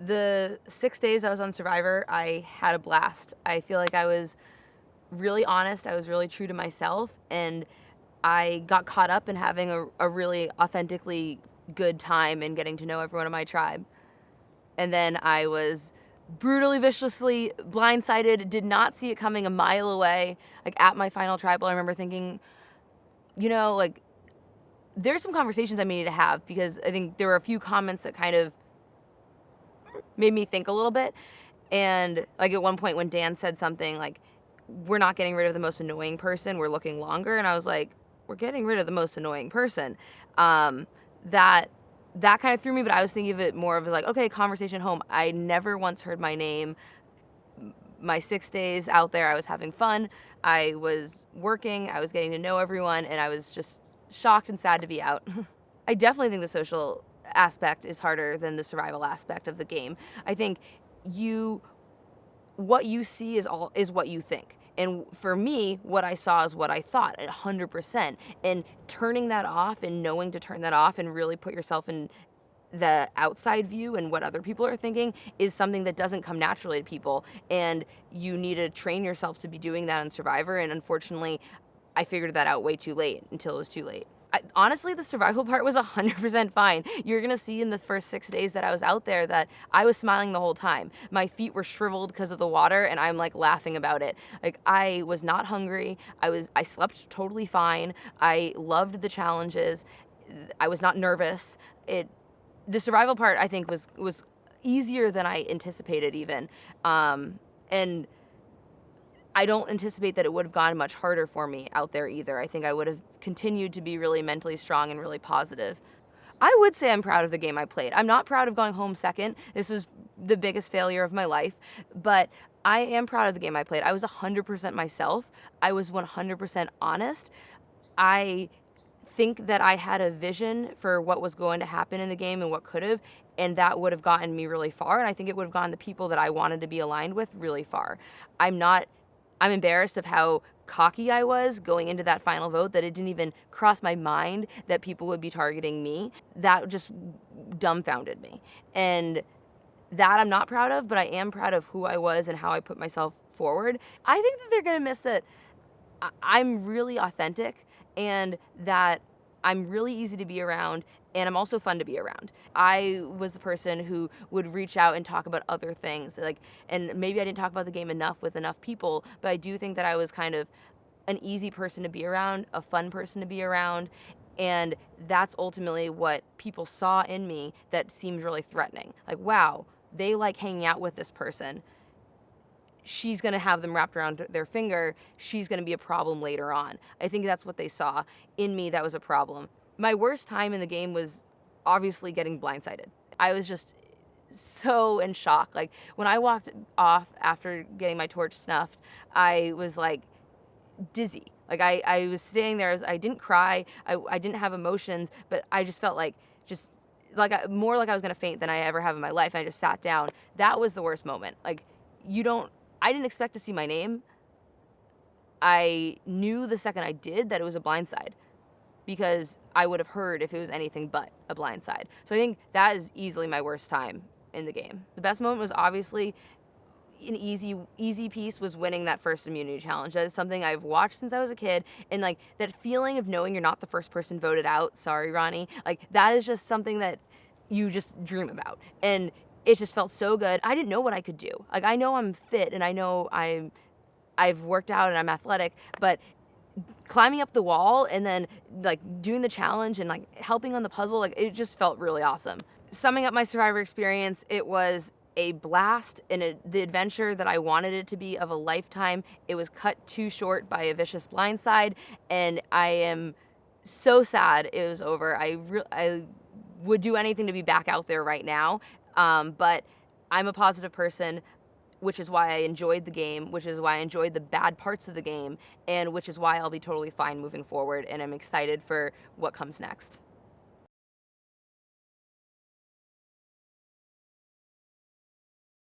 The 6 days I was on Survivor, I had a blast. I feel like I was really honest, I was really true to myself, and I got caught up in having a really authentically good time and getting to know everyone in my tribe. And then I was brutally, viciously blindsided, did not see it coming a mile away. Like, at my final tribal, I remember thinking, like, there's some conversations I may need to have, because I think there were a few comments that kind of made me think a little bit. And, like, at one point when Dan said something like, we're not getting rid of the most annoying person, we're looking longer. And I was like, we're getting rid of the most annoying person. That kind of threw me, but I was thinking of it more of like, okay, conversation home. I never once heard my name. My 6 days out there, I was having fun. I was working. I was getting to know everyone, and I was just shocked and sad to be out. I definitely think the social aspect is harder than the survival aspect of the game. I think what you see is what you think. And for me, what I saw is what I thought 100%. And turning that off and knowing to turn that off and really put yourself in the outside view and what other people are thinking is something that doesn't come naturally to people. And you need to train yourself to be doing that on Survivor. And unfortunately, I figured that out way too late, until it was too late. Honestly, the survival part was 100% fine. You're going to see in the first 6 days that I was out there that I was smiling the whole time. My feet were shriveled because of the water, and I'm like laughing about it. Like, I was not hungry. I slept totally fine. I loved the challenges. I was not nervous. The survival part, I think, was easier than I anticipated even. And I don't anticipate that it would have gone much harder for me out there either. I think I would have continued to be really mentally strong and really positive. I would say I'm proud of the game I played. I'm not proud of going home second. This was the biggest failure of my life, but I am proud of the game I played. I was 100% myself. I was 100% honest. I think that I had a vision for what was going to happen in the game and what could have, and that would have gotten me really far. And I think it would have gotten the people that I wanted to be aligned with really far. I'm embarrassed of how cocky I was going into that final vote, that it didn't even cross my mind that people would be targeting me. That just dumbfounded me. And that I'm not proud of, but I am proud of who I was and how I put myself forward. I think that they're going to miss that I'm really authentic and that I'm really easy to be around, and I'm also fun to be around. I was the person who would reach out and talk about other things, and maybe I didn't talk about the game enough with enough people, but I do think that I was kind of an easy person to be around, a fun person to be around, and that's ultimately what people saw in me that seemed really threatening. Like, wow, they like hanging out with this person. She's going to have them wrapped around their finger. She's going to be a problem later on. I think that's what they saw in me that was a problem. My worst time in the game was obviously getting blindsided. I was just so in shock. Like, when I walked off after getting my torch snuffed, I was like dizzy. Like, I was standing there. I didn't cry. I didn't have emotions, but I just felt like more like I was going to faint than I ever have in my life. And I just sat down. That was the worst moment. Like, I didn't expect to see my name. I knew the second I did that it was a blindside, because I would have heard if it was anything but a blindside. So I think that is easily my worst time in the game. The best moment was obviously an easy piece was winning that first immunity challenge. That is something I've watched since I was a kid, and like that feeling of knowing you're not the first person voted out. Sorry, Ronnie. Like, that is just something that you just dream about, and it just felt so good. I didn't know what I could do. Like, I know I'm fit and I know I've worked out and I'm athletic, but climbing up the wall and then like doing the challenge and like helping on the puzzle, like, it just felt really awesome. Summing up my Survivor experience, it was a blast and the adventure that I wanted it to be of a lifetime. It was cut too short by a vicious blindside, and I am so sad it was over. I would do anything to be back out there right now. But I'm a positive person, which is why I enjoyed the game, which is why I enjoyed the bad parts of the game, and which is why I'll be totally fine moving forward, and I'm excited for what comes next.